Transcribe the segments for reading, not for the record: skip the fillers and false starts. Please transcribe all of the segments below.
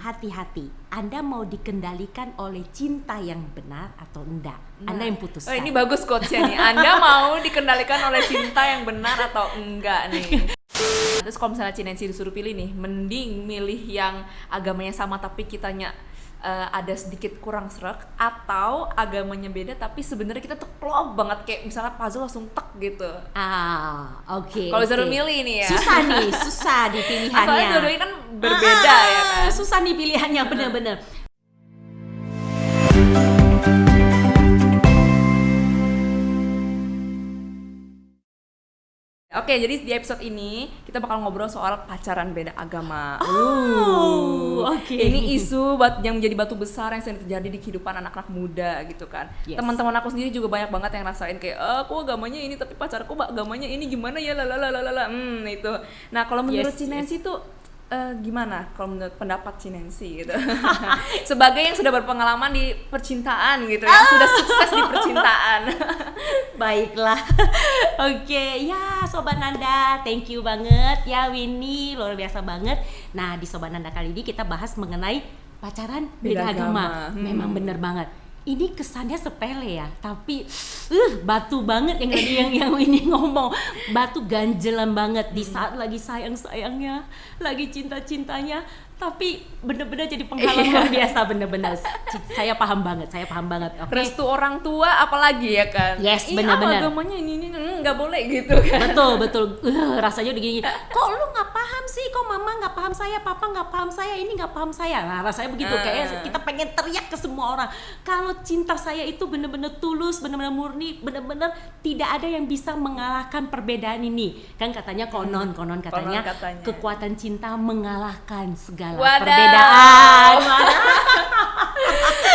hati-hati. Anda mau dikendalikan oleh cinta yang benar atau enggak? Anda yang putuskan. Ini bagus quotes-nya nih. Anda mau dikendalikan oleh cinta yang benar atau enggak nih? Terus kalau misalnya Cinensi disuruh pilih nih, mending milih yang agamanya sama tapi kitanya ada sedikit kurang srek, atau agamanya beda tapi sebenarnya kita tuh klop banget, kayak misalnya puzzle langsung tek gitu. Oke. Kalau disuruh milih nih ya. Susah di pilihannya. Soalnya dua-duanya kan berbeda ya kan. Susah nih pilihannya bener-bener. Oke, jadi di episode ini kita bakal ngobrol soal pacaran beda agama. Oke. Ini isu yang menjadi batu besar yang sering terjadi di kehidupan anak-anak muda gitu kan. Yes. Teman-teman aku sendiri juga banyak banget yang rasain kayak, aku agamanya ini tapi pacarku agamanya ini, gimana ya lalalala. Itu. Nah, kalau menurut Cinensi tuh gimana kalau menurut pendapat Cinensi gitu? Sebagai yang sudah berpengalaman di percintaan gitu, yang sudah sukses di percintaan. Baiklah. Oke, ya Sobat Nanda, thank you banget ya Winnie, luar biasa banget. Nah, di Sobat Nanda kali ini kita bahas mengenai pacaran beda agama. Memang bener banget. Ini kesannya sepele ya, tapi batu banget yang tadi yang ini ngomong. Batu ganjelan banget di saat lagi sayang-sayangnya, lagi cinta-cintanya, tapi bener-bener jadi penghalang luar biasa, bener-bener. Saya paham banget. Okay. Restu orang tua apalagi ya kan? Yes, bener-bener. Agamanya ini nggak boleh gitu kan? Betul. Rasanya udah gini. Kok lu nggak paham sih? Kok mama nggak paham saya? Papa nggak paham saya? Ini nggak paham saya? Nah, rasanya begitu. Kayak kita pengen teriak ke semua orang. Kalau cinta saya itu bener-bener tulus, bener-bener murni, bener-bener tidak ada yang bisa mengalahkan perbedaan ini. Kan katanya konon katanya kekuatan cinta mengalahkan segala perbedaan.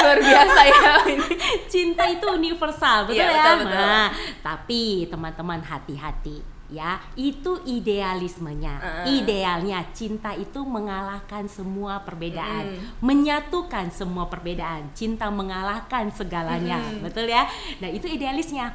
Luar biasa ya ini. Cinta itu universal, betul ya? Ya? Betul. Nah, tapi teman-teman hati-hati ya, itu idealismenya. Idealnya cinta itu mengalahkan semua perbedaan, menyatukan semua perbedaan. Cinta mengalahkan segalanya, betul ya? Nah, itu idealisnya.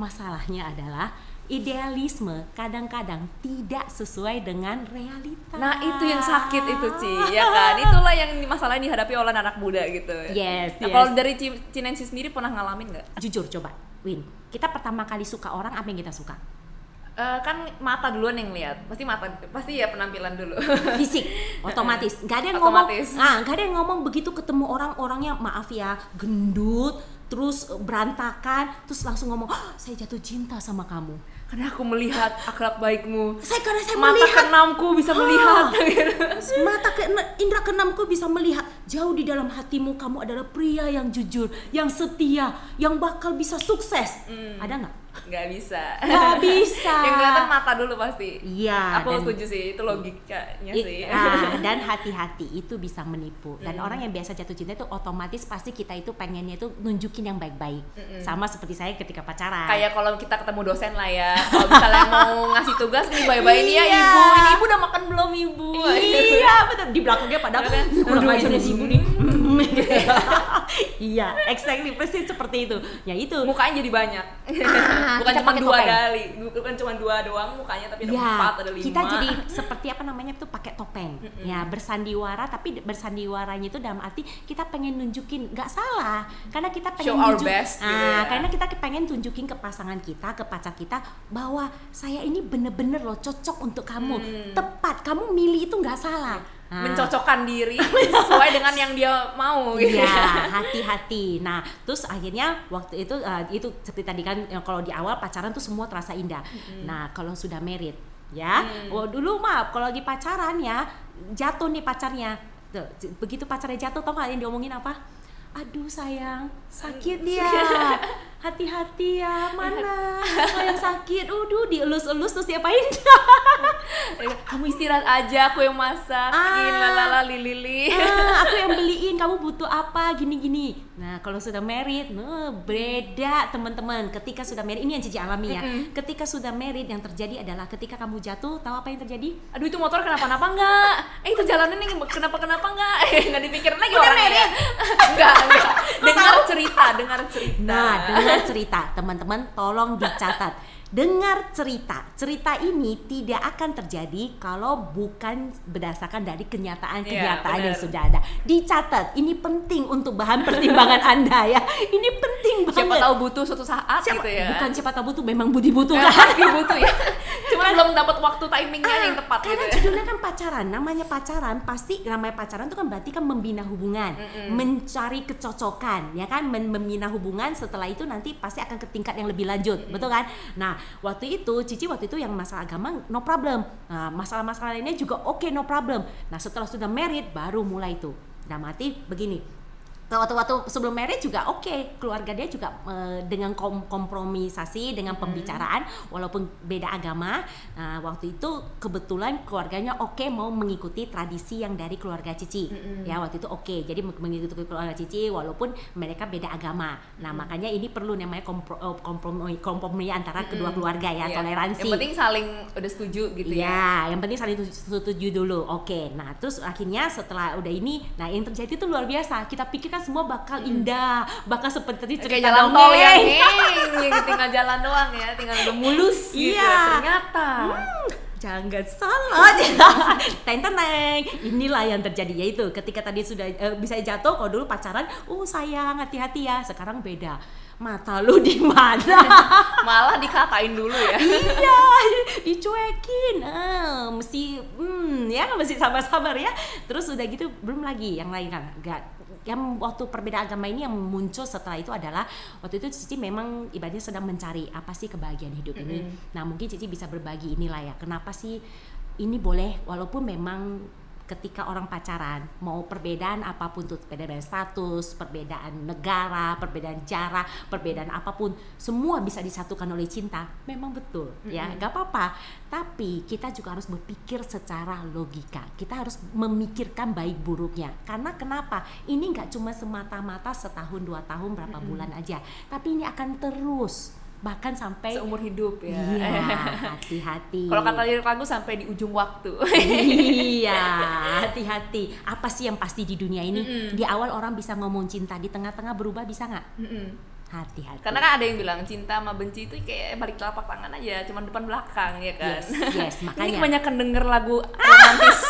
Masalahnya adalah idealisme kadang-kadang tidak sesuai dengan realita. Nah, itu yang sakit itu, Ci, ya kan? Itulah yang masalah yang dihadapi oleh anak muda gitu. Yes. Kalau dari Cinensi sendiri pernah ngalamin nggak? Jujur coba, Win. Kita pertama kali suka orang, apa yang kita suka? Kan mata duluan yang lihat. Pasti ya penampilan dulu. Fisik, otomatis. Gak ada yang Otomatis. ngomong. Gak ada yang ngomong begitu ketemu orang-orangnya, maaf ya, gendut, terus berantakan, terus langsung ngomong, saya jatuh cinta sama kamu. Karena aku melihat akhlak baikmu. Karena saya mata melihat. keenamku bisa melihat. Indra keenamku bisa melihat. Jauh di dalam hatimu kamu adalah pria yang jujur, yang setia, yang bakal bisa sukses. Ada nggak? Nggak bisa. Yang kelihatan mata dulu pasti. Iya. Aku setuju sih, itu logikanya sih. Dan hati-hati itu bisa menipu. Dan orang yang biasa jatuh cinta itu otomatis pasti kita itu pengennya itu nunjukin yang baik-baik. Sama seperti saya ketika pacaran. Kayak kalau kita ketemu dosen lah ya. Kalau misalnya mau ngasih tugas nih, bye-bye ini ya ibu. Ini ibu udah makan belum ibu? Iya, betul. Di belakangnya padahal kurang ajar nih ibu nih. Iya, exactly, persis seperti itu. Ya itu. Mukanya jadi banyak. Bukan cuma dua doang mukanya, tapi ada 4, ada 5. Kita jadi seperti apa namanya itu pakai topeng. Ya, bersandiwara, tapi bersandiwaranya itu dalam arti kita pengen nunjukin, nggak salah, karena kita pengen show our best gitu ya. Karena kita pengen tunjukin ke pasangan kita, ke pacar kita bahwa saya ini bener-bener loh cocok untuk kamu. Tepat, kamu milih itu nggak salah. Mencocokkan diri sesuai dengan yang dia mau gitu. Iya, hati-hati. Nah, terus akhirnya waktu itu seperti tadi kan, kalau di awal pacaran tuh semua terasa indah. Nah, kalau sudah married ya, dulu maaf, kalau lagi pacaran ya, jatuh nih pacarnya. Tuh, begitu pacarnya jatuh, tau gak yang diomongin apa? Aduh sayang, sakit dia. Hati-hati ya, mana yang sakit? Dielus-elus terus diapain? Kamu istirahat aja, aku yang masakin, lalala lili. Aku yang beliin, kamu butuh apa? Gini-gini. Nah, kalau sudah married, beda teman-teman. Ketika sudah married, ini yang Cici alami ya. Ketika sudah married, yang terjadi adalah ketika kamu jatuh, tahu apa yang terjadi? Aduh, itu motor kenapa-napa enggak? Itu jalanan ini kenapa-kenapa enggak? Enggak dipikirin lagi Udah orangnya. married. Enggak. Dengar cerita. Nah, dengar cerita, teman-teman tolong dicatat. dengar cerita ini tidak akan terjadi kalau bukan berdasarkan dari kenyataan-kenyataan yang sudah ada. Dicatat, ini penting untuk bahan pertimbangan Anda ya. Ini penting banget. Siapa tahu butuh suatu saat gitu ya. Bukan siapa tahu butuh, memang dibutuhkan. Butuh ya. Cuma belum dapat waktu timingnya yang tepat karena gitu. judulnya kan pacaran. Namanya pacaran itu kan berarti kan membina hubungan, mencari kecocokan, ya kan, membina hubungan. Setelah itu nanti pasti akan ke tingkat yang lebih lanjut, betul kan? Nah, waktu itu Cici yang masalah agama no problem. Nah, masalah-masalah lainnya juga oke, no problem. Nah, setelah sudah married baru mulai itu. Nah, mati begini. Waktu sebelum married juga oke, keluarga dia juga dengan kompromisasi, dengan pembicaraan walaupun beda agama. Nah, waktu itu kebetulan keluarganya oke mau mengikuti tradisi yang dari keluarga Cici. Ya, waktu itu oke. Jadi mengikuti keluarga Cici walaupun mereka beda agama. Nah, makanya ini perlu namanya kompromi antara kedua keluarga ya, toleransi. Yang penting saling udah setuju gitu ya. Ya, yang penting saling setuju dulu. Oke. Nah, terus akhirnya setelah udah ini, nah yang terjadi itu luar biasa. Kita pikirkan semua bakal indah, bakal seperti cerita jalan tol yang tinggal jalan doang ya, tinggal udah mulus gitu. Ternyata jangan salah. Teng. Inilah yang terjadi, yaitu ketika tadi sudah bisa jatuh. Kalau dulu pacaran, sayang hati-hati ya. Sekarang beda. Mata lu di mana? Malah dikatain dulu ya. Iya, dicuekin. Mesti sabar-sabar ya. Terus udah gitu belum lagi yang lain kan. Yang waktu perbedaan agama ini yang muncul setelah itu adalah waktu itu Cici memang ibaratnya sedang mencari apa sih kebahagiaan hidup ini. Nah, mungkin Cici bisa berbagi inilah ya. Kenapa sih ini boleh walaupun memang ketika orang pacaran mau perbedaan apapun tuh, perbedaan status, perbedaan negara, perbedaan jarak, perbedaan apapun, semua bisa disatukan oleh cinta. Memang betul ya, gak apa-apa. Tapi kita juga harus berpikir secara logika. Kita harus memikirkan baik buruknya. Karena kenapa? Ini gak cuma semata-mata setahun, 2 tahun, berapa bulan aja. Tapi ini akan terus. Bahkan sampai seumur hidup ya. Iya, hati-hati. Kalau kata lirik lagu sampai di ujung waktu. Iya, hati-hati. Apa sih yang pasti di dunia ini? Di awal orang bisa ngomong cinta, di tengah-tengah berubah bisa nggak? Hati-hati. Karena kan ada yang bilang cinta sama benci itu kayak balik telapak tangan aja, cuma depan belakang ya kan. Yes, makanya. Ini kebanyakan denger lagu romantis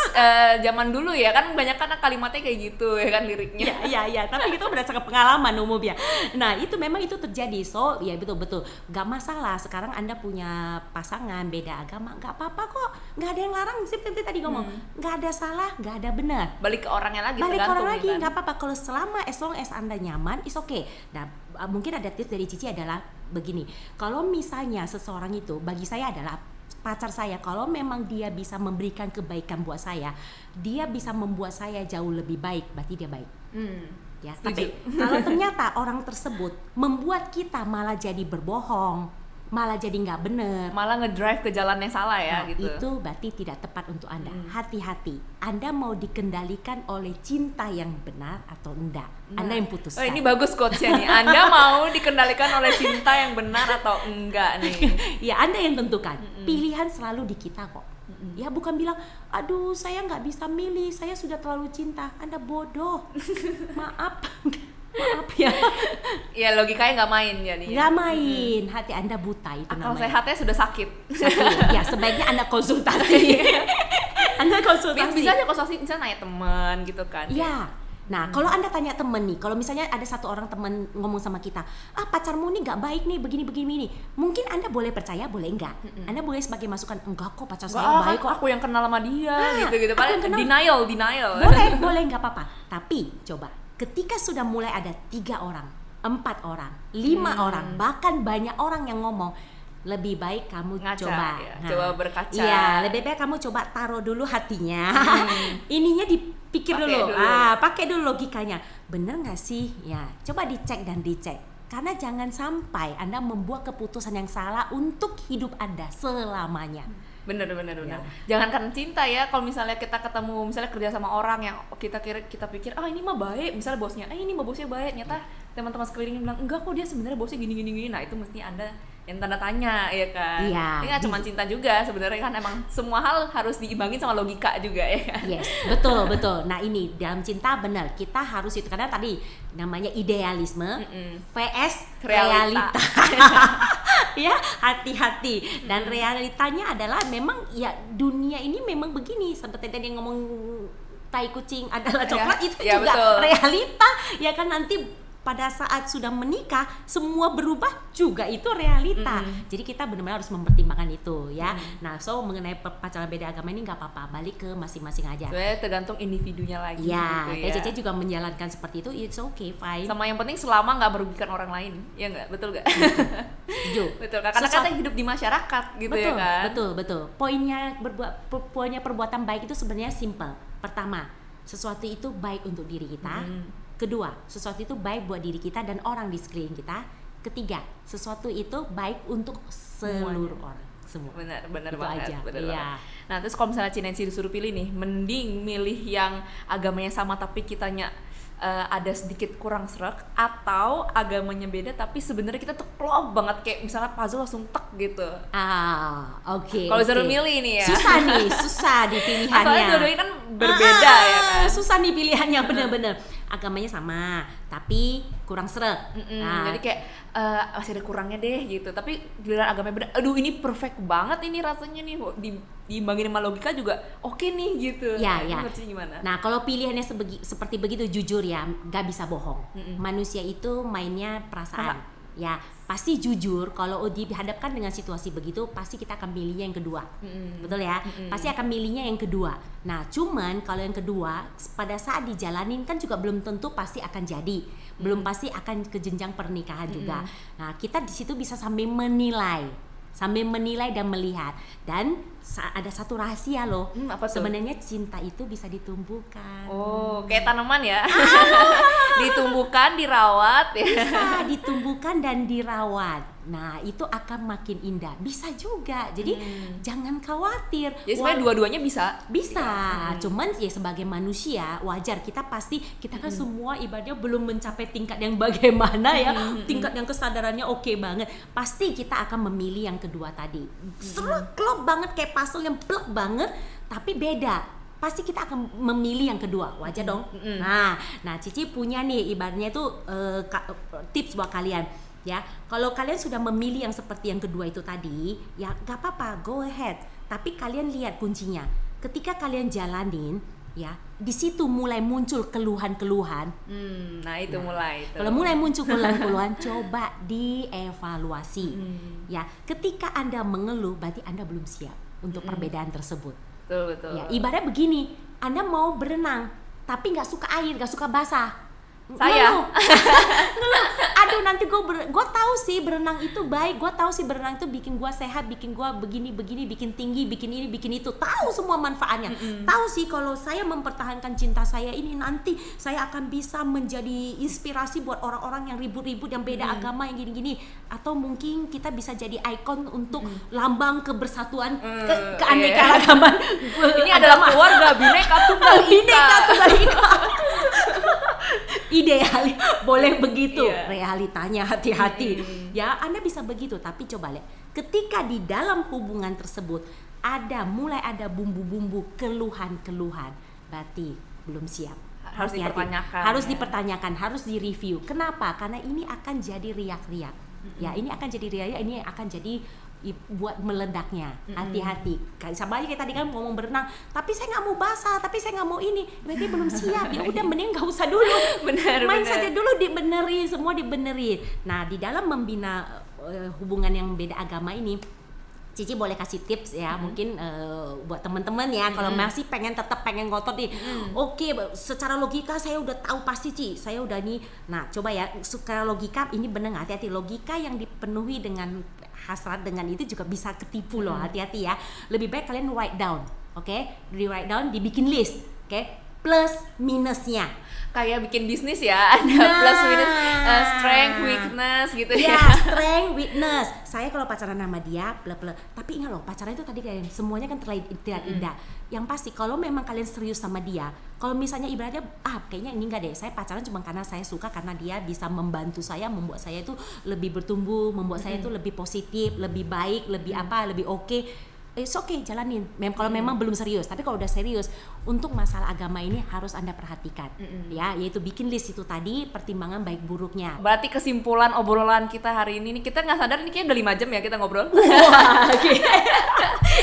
zaman dulu ya kan, kebanyakan kalimatnya kayak gitu ya kan liriknya. Iya, tapi itu berdasarkan pengalaman umumnya. Nah, itu memang itu terjadi. So, ya betul. Gak masalah sekarang Anda punya pasangan beda agama, gak apa-apa kok. Gak ada yang larang, seperti tadi ngomong. Gak ada salah, gak ada benar. Balik ke orangnya lagi, balik ke orang lagi, kan? gak apa-apa. Kalau selama as long as Anda nyaman, is okay. Nah, mungkin ada tips dari Cici adalah begini. Kalau misalnya seseorang itu bagi saya adalah pacar saya, kalau memang dia bisa memberikan kebaikan buat saya, dia bisa membuat saya jauh lebih baik, berarti dia baik. Ya, tapi kalau ternyata orang tersebut membuat kita malah jadi berbohong, malah jadi nggak bener, malah ngedrive ke jalan yang salah ya, gitu. Itu berarti tidak tepat untuk Anda. Hati-hati, Anda mau dikendalikan oleh cinta yang benar atau enggak, Anda yang putuskan. Ini bagus quotes-nya nih. Anda mau dikendalikan oleh cinta yang benar atau enggak nih? Ya, Anda yang tentukan. Pilihan selalu di kita kok. Ya, bukan bilang, aduh saya nggak bisa milih, saya sudah terlalu cinta. Anda bodoh. Maaf ya. Ya, logikanya nggak main ya nih. Nggak main, hati Anda buta itu akal namanya. sehatnya sudah sakit. Ya, sebaiknya Anda konsultasi. Anda konsultasi. Bisa aja konsultasi, misalnya nanya teman gitu kan. Ya. Nah, kalau Anda tanya temen nih, kalau misalnya ada satu orang temen ngomong sama kita, pacarmu nih nggak baik nih, begini, mungkin Anda boleh percaya, boleh enggak. Anda boleh sebagai masukan, enggak kok pacar saya baik kok. Aku yang kenal sama dia, gitu. Paling denial. Boleh nggak apa-apa. Tapi coba, ketika sudah mulai ada 3 orang, 4 orang, 5 orang, bahkan banyak orang yang ngomong, lebih baik kamu coba berkaca. Iya, lebih baik kamu coba taruh dulu hatinya. Ininya dipikir dulu. Pakai dulu logikanya. Bener nggak sih? Ya, coba dicek dan dicek. Karena jangan sampai Anda membuat keputusan yang salah untuk hidup Anda selamanya. Bener. Ya. Jangan karena cinta ya. Kalau misalnya kita ketemu, misalnya kerja sama orang yang kita pikir, ini mah baik. Misalnya bosnya, ini mah bosnya baik. Nyata teman-teman sekeliling bilang, enggak kok dia sebenarnya bosnya gini. Nah, itu mesti Anda yang tanda tanya ya kan. Iya. Ini nggak cuma cinta juga sebenarnya kan, emang semua hal harus diimbangin sama logika juga ya kan. Yes, betul. Nah, ini dalam cinta benar kita harus itu, karena tadi namanya idealisme vs realita. Ya, hati-hati. Dan realitanya adalah memang ya dunia ini memang begini. Seperti tadi yang ngomong tai kucing adalah coklat, itu ya, juga betul. realita. Ya kan, nanti pada saat sudah menikah semua berubah juga, itu realita. Jadi kita benar-benar harus mempertimbangkan itu ya. Nah, so mengenai pacaran beda agama ini nggak apa-apa, balik ke masing-masing aja. Sebenarnya tergantung individunya lagi. Ya, gitu ya. Cece juga menjalankan seperti itu, it's okay, fine. Sama yang penting selama nggak merugikan orang lain, ya nggak, betul nggak? Setuju. Betul, karena kita hidup di masyarakat gitu, betul, ya kan. Betul. Poinnya perbuatan baik itu sebenarnya simple. Pertama, sesuatu itu baik untuk diri kita. Kedua, sesuatu itu baik buat diri kita dan orang di sekeliling kita. Ketiga, sesuatu itu baik untuk seluruh orang semua. Benar Itu banget. aja. Benar Iya. banget. Nah, terus kalau misalnya Cinensi disuruh pilih nih, mending milih yang agamanya sama tapi kitanya ada sedikit kurang serak, atau agamanya beda tapi sebenarnya kita tuh klop banget, kayak misalnya puzzle langsung tek gitu. Oke. Kalau disuruh milih nih ya. Susah di pilihannya. Soalnya dua-duanya kan berbeda ya kan. Susah nih pilihannya, bener-bener. Agamanya sama, tapi kurang seret. Jadi kayak masih ada kurangnya deh gitu. Tapi giliran agamanya beda, aduh ini perfect banget ini rasanya nih, diimbangin sama logika juga oke nih gitu. Ya. Ngerti gimana? Nah, kalau pilihannya seperti begitu, jujur ya, nggak bisa bohong. Manusia itu mainnya perasaan. Ya, pasti jujur kalau dihadapkan dengan situasi begitu, pasti kita akan pilihnya yang kedua. Betul ya? Pasti akan milihnya yang kedua. Nah, cuman kalau yang kedua pada saat dijalanin kan juga belum tentu pasti akan jadi. Belum pasti akan ke jenjang pernikahan juga. Nah, kita di situ bisa sambil menilai dan melihat. Dan ada satu rahasia loh. Apa tuh? Sebenarnya cinta itu bisa ditumbuhkan. Oh, kayak tanaman ya. Ditumbuhkan, dirawat ya. Bisa ditumbuhkan dan dirawat. Nah, itu akan makin indah. Bisa juga. Jadi jangan khawatir. Jadi sebenarnya dua-duanya bisa. Bisa. Cuman ya sebagai manusia wajar, kita kan semua ibaratnya belum mencapai tingkat yang bagaimana ya. Tingkat yang kesadarannya oke banget. Pasti kita akan memilih yang kedua tadi. Klop banget, kayak puzzle yang plek banget tapi beda. Pasti kita akan memilih yang kedua, wajar dong. Nah, Cici punya nih ibaratnya itu tips buat kalian. Ya, kalau kalian sudah memilih yang seperti yang kedua itu tadi, ya gak apa-apa, go ahead. Tapi kalian lihat kuncinya. Ketika kalian jalanin, ya, di situ mulai muncul keluhan-keluhan. Nah, itu mulai. Kalau mulai muncul keluhan-keluhan, coba dievaluasi. Ya, ketika Anda mengeluh, berarti Anda belum siap untuk perbedaan tersebut. Betul. Ya, ibarat begini, Anda mau berenang, tapi nggak suka air, nggak suka basah. Saya ngeluh. Aduh, nanti gue tahu sih berenang itu baik, gue tahu sih berenang itu bikin gue sehat, bikin gue begini, bikin tinggi, bikin ini, bikin itu, tahu semua manfaatnya. Tahu sih kalau saya mempertahankan cinta saya ini, nanti saya akan bisa menjadi inspirasi buat orang-orang yang ribut-ribut, yang beda agama, yang gini-gini, atau mungkin kita bisa jadi ikon untuk lambang kebersatuan, keanekaragaman. Ini adalah keluarga Bhinneka Tunggal Ika. Ideal, boleh begitu. Iya. Realitanya hati-hati. Ya, Anda bisa begitu, tapi coba lihat. Ketika di dalam hubungan tersebut mulai ada bumbu-bumbu keluhan-keluhan, berarti belum siap. Harus dipertanyakan. Harus dipertanyakan, harus direview. Kenapa? Karena ini akan jadi riak-riak. Ya, ini akan jadi riak, ini akan jadi buat meledaknya. Hati-hati. Sama aja kayak tadi kan ngomong berenang, tapi saya nggak mau basah, tapi saya nggak mau ini, berarti belum siap. Ya udah, mending nggak usah dulu. Main saja dulu, dibenerin, semua dibenerin. Nah, di dalam membina hubungan yang beda agama ini, Cici boleh kasih tips ya, mungkin buat teman-teman ya, kalau masih tetap pengen ngotot nih. Oke, secara logika saya udah tahu pasti, Ci, saya udah nih. Nah, coba ya, secara logika ini bener nggak? Hati-hati, logika yang dipenuhi dengan hasrat dengan itu juga bisa ketipu loh, hati-hati ya. Lebih baik kalian write down, oke? Di write down, dibikin list, oke? Plus minusnya. Kayak bikin bisnis ya, ada plus minus, strength, weakness gitu ya. Strength, weakness. Saya kalau pacaran sama dia, tapi ingat loh, pacaran itu tadi kayak semuanya kan terlihat indah. Yang pasti kalau memang kalian serius sama dia, kalau misalnya ibaratnya kayaknya ini enggak deh, saya pacaran cuma karena saya suka, karena dia bisa membantu saya, membuat saya itu lebih bertumbuh, membuat saya itu lebih positif, lebih baik, lebih lebih oke. it's okay, jalanin. Kalau memang belum serius, tapi kalau udah serius, untuk masalah agama ini harus Anda perhatikan, ya, yaitu bikin list itu tadi, pertimbangan baik buruknya. Berarti kesimpulan obrolan kita hari ini nih, kita nggak sadar ini kayaknya udah 5 jam ya kita ngobrol. Wah,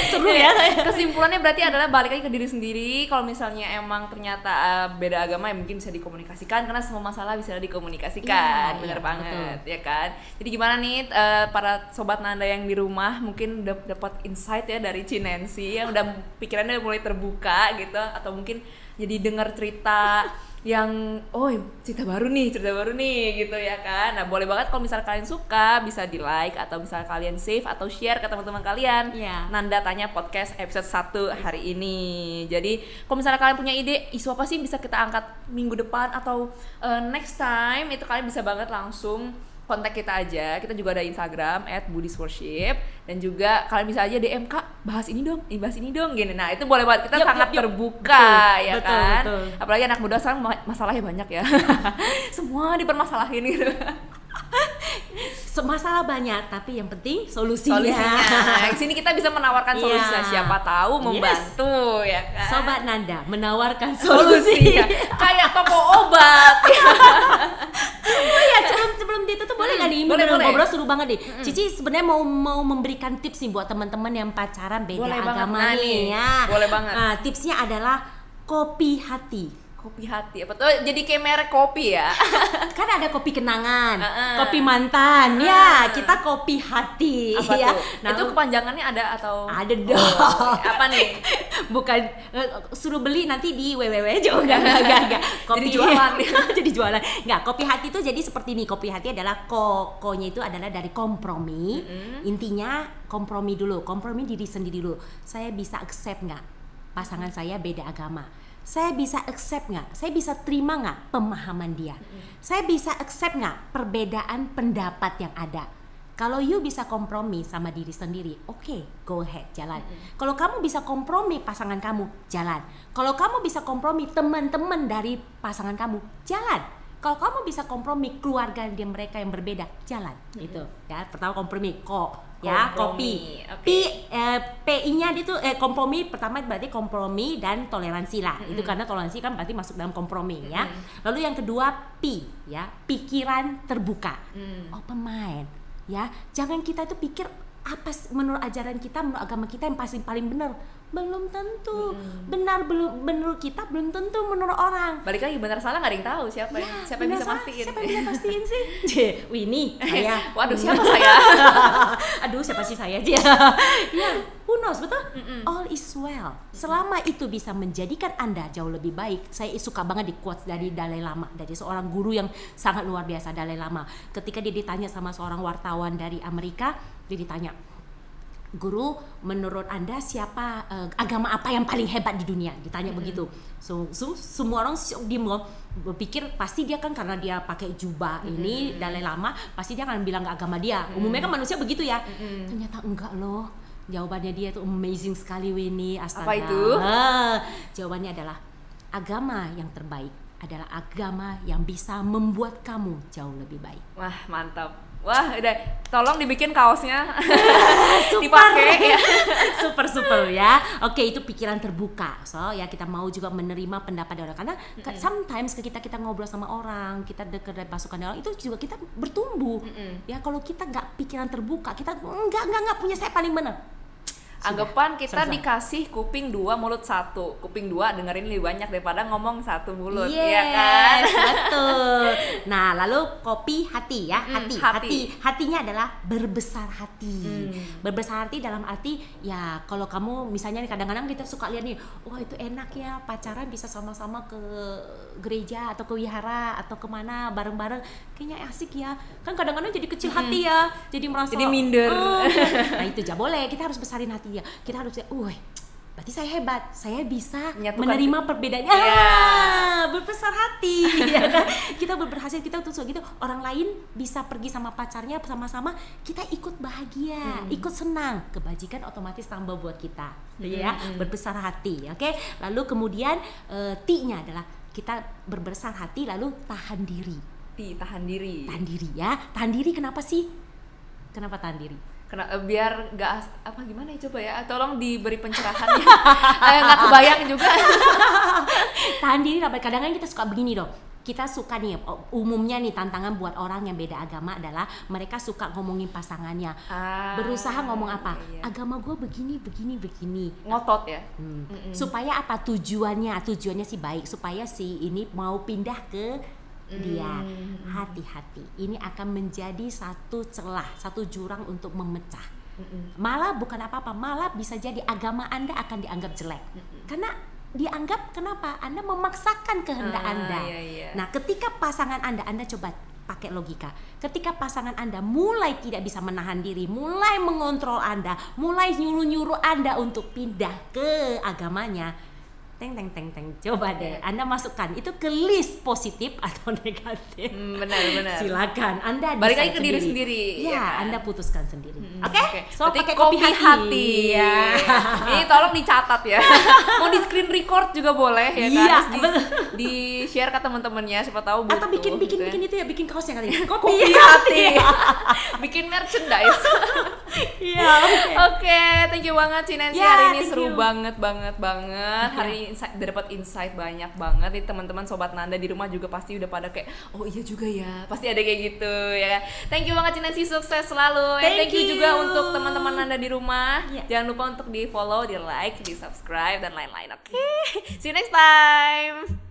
seru ya. Kesimpulannya berarti adalah balik lagi ke diri sendiri. Kalau misalnya emang ternyata beda agama, ya mungkin bisa dikomunikasikan, karena semua masalah bisa dikomunikasikan. Bener banget, betul. Ya kan. Jadi gimana nih para sobat Nanda yang di rumah, mungkin udah dapat insight ya dari Cinensi yang udah pikirannya mulai terbuka gitu, atau mungkin jadi dengar cerita yang cerita baru nih gitu ya kan. Nah, boleh banget kalau misal kalian suka bisa di like, atau misal kalian save atau share ke teman-teman kalian. Nanda Tanya Podcast episode 1 hari ini. Jadi kalau misalnya kalian punya ide isu apa sih bisa kita angkat minggu depan atau next time, itu kalian bisa banget langsung kontak kita aja. Kita juga ada Instagram @buddhisworship, dan juga kalian bisa aja DM, Kak, bahas ini dong gini. Nah, itu boleh banget, kita sangat terbuka. Betul. Apalagi anak muda sekarang masalahnya banyak ya. Semua dipermasalahin gitu. Masalah banyak, tapi yang penting solusinya. Di sini kita bisa menawarkan solusi, siapa tahu membantu, ya kan. Sobat Nanda menawarkan solusi. Kayak toko obat. Sebelum ditutup boleh nggak nih? Boleh. Ngobrol seru banget nih. Cici sebenarnya mau memberikan tips nih buat teman-teman yang pacaran beda agama nih ya. Boleh banget. Nah, tipsnya adalah kopi hati. Kopi hati, apa tuh? Jadi kayak merek kopi ya? Kan ada kopi kenangan, kopi mantan, ya kita kopi hati. Apa ya. Tuh? Nah, itu kepanjangannya ada atau? Ada dong. Apa nih? Bukan, suruh beli nanti di www juga enggak. Kopi, jadi jualan. Jadi jualan. Enggak, kopi hati itu jadi seperti ini. Kopi hati adalah kokonya itu adalah dari kompromi. Intinya kompromi dulu, kompromi diri sendiri dulu. Saya bisa accept nggak pasangan saya beda agama? Saya bisa accept nggak? Saya bisa terima nggak pemahaman dia? Saya bisa accept nggak perbedaan pendapat yang ada? Kalau you bisa kompromi sama diri sendiri, oke, go ahead, jalan. Kalau kamu bisa kompromi pasangan kamu, jalan. Kalau kamu bisa kompromi teman-teman dari pasangan kamu, jalan. Kalau kamu bisa kompromi keluarga dia mereka yang berbeda, jalan. Itu ya, pertama kompromi, kopi. P-nya itu kompromi, pertama berarti kompromi dan toleransi lah. Itu karena toleransi kan berarti masuk dalam kompromi ya. Lalu yang kedua P ya, pikiran terbuka. Open mind ya. Jangan kita itu pikir apa menurut ajaran kita, menurut agama kita yang pasti paling benar. Belum tentu benar, belum menurut kita belum tentu menurut orang. Balik lagi, benar salah nggak ada yang tahu siapa yang bisa pastiin. Siapa yang bisa pastiin sih? Winnie, saya. Waduh, siapa saya? Aduh, siapa sih saya dia? Ya, who knows, betul? All is well. Selama itu bisa menjadikan Anda jauh lebih baik. Saya suka banget di quotes dari Dalai Lama, dari seorang guru yang sangat luar biasa, Dalai Lama. Ketika dia ditanya sama seorang wartawan dari Amerika, dia ditanya, Guru, menurut Anda siapa agama apa yang paling hebat di dunia? Ditanya begitu. So semua orang berpikir pasti dia kan karena dia pakai jubah ini Dalai Lama, pasti dia akan bilang agama dia. Umumnya kan manusia begitu ya. Ternyata enggak loh. Jawabannya dia itu amazing sekali, Winnie. Astaga. Apa itu? Jawabannya adalah agama yang terbaik adalah agama yang bisa membuat kamu jauh lebih baik. Wah, mantap. Wah, udah, tolong dibikin kaosnya. Dipakai ya. Super ya. Oke, itu pikiran terbuka. So ya, kita mau juga menerima pendapat orang, karena sometimes ketika kita ngobrol sama orang, kita dekat dari pasukan orang, itu juga kita bertumbuh. Ya, kalau kita nggak pikiran terbuka, kita nggak punya saya paling benar. Anggapan kita dikasih kuping 2, mulut 1. Kuping 2 dengerin lebih banyak daripada ngomong 1 mulut, ya kan? Betul. Nah, lalu kopi hati ya, hatinya adalah berbesar hati. Berbesar hati dalam arti ya, kalau kamu misalnya kadang-kadang kita suka lihat nih, wah itu enak ya pacaran bisa sama-sama ke gereja atau ke wihara atau kemana bareng-bareng, kayaknya asik ya. Kan kadang-kadang jadi kecil hati ya, jadi merasa jadi minder. Nah itu aja boleh, kita harus besarin hati dia. Kita harus berarti saya hebat, saya bisa menerima perbedaannya. Berbesar hati. Ya kan? Kita berhasil, kita tuh gitu. Orang lain bisa pergi sama pacarnya sama-sama, kita ikut bahagia, ikut senang. Kebajikan otomatis tambah buat kita. Ya, berbesar hati. Oke. Lalu kemudian T-nya adalah kita berbesar hati lalu tahan diri. Tahan diri ya. Tahan diri kenapa sih? Kenapa tahan diri? biar nggak apa gimana ya, coba ya, tolong diberi pencerahan ya. Nggak kebayang juga. Tahan diri lah, kadang-kadang kita suka begini dong. Kita suka nih, umumnya nih tantangan buat orang yang beda agama adalah mereka suka ngomongin pasangannya. Berusaha ngomong apa? Iya. Agama gue begini. Ngotot ya. Supaya apa? Tujuannya sih baik, supaya si ini mau pindah ke dia. Hati-hati, ini akan menjadi satu celah, satu jurang untuk memecah. Malah bukan apa-apa, malah bisa jadi agama Anda akan dianggap jelek. Karena dianggap kenapa? Anda memaksakan kehendak Anda. Iya. Nah, ketika pasangan Anda coba pakai logika. Ketika pasangan Anda mulai tidak bisa menahan diri, mulai mengontrol Anda, mulai nyuruh-nyuruh Anda untuk pindah ke agamanya, teng. Coba deh, Anda masukkan itu ke list positif atau negatif. Benar. Silakan, Anda balik lagi decide ke diri sendiri. Ya, Ya kan? Anda putuskan sendiri. Oke? Oke. So Berarti pakai kopi hati. Ya. Ini tolong dicatat ya. Mau di screen record juga boleh ya kan? Iya, Terus di share ke teman-temannya, siapa tahu butuh. Atau bikin gitu ya. itu ya, bikin kaos yang kali. Kopi hati. Bikin merchandise. Iya, oke. Oke, thank you banget Cinensi, Ya, hari ini thank seru you. banget. Hari ini udah dapat insight banyak banget. Nih teman-teman sobat Nanda di rumah juga pasti udah pada kayak, oh iya juga ya, pasti ada kayak gitu ya kan. Thank you banget Cinensi, sukses selalu. Thank Thank you you. juga untuk teman-teman Nanda di rumah. Ya. Jangan lupa untuk di follow, di like, di subscribe dan lain-lain. Oke, see you next time.